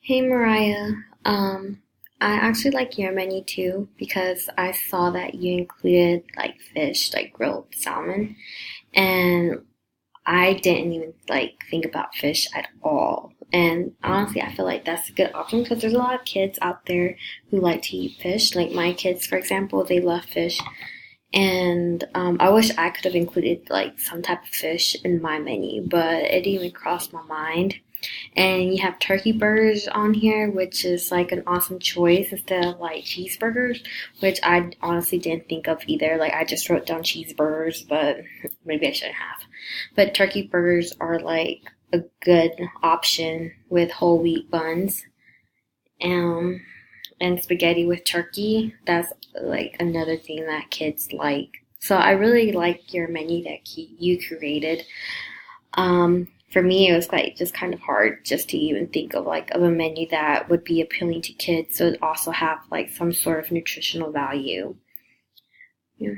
Hey Mariah, I actually like your menu too because I saw that you included like fish, like grilled salmon, and I didn't even like think about fish at all. And honestly, I feel like that's a good option because there's a lot of kids out there who like to eat fish. Like my kids, for example, they love fish, and I wish I could have included like some type of fish in my menu, but it didn't even cross my mind. And you have turkey burgers on here, which is like an awesome choice instead of like cheeseburgers, which I honestly didn't think of either. Like I just wrote down cheeseburgers, but maybe I shouldn't have. But turkey burgers are like a good option with whole wheat buns. Um, and spaghetti with turkey. That's like another thing that kids like. So I really like your menu that you created. For me, it was like just kind of hard just to even think of like of a menu that would be appealing to kids, so it also have like some sort of nutritional value. Yeah.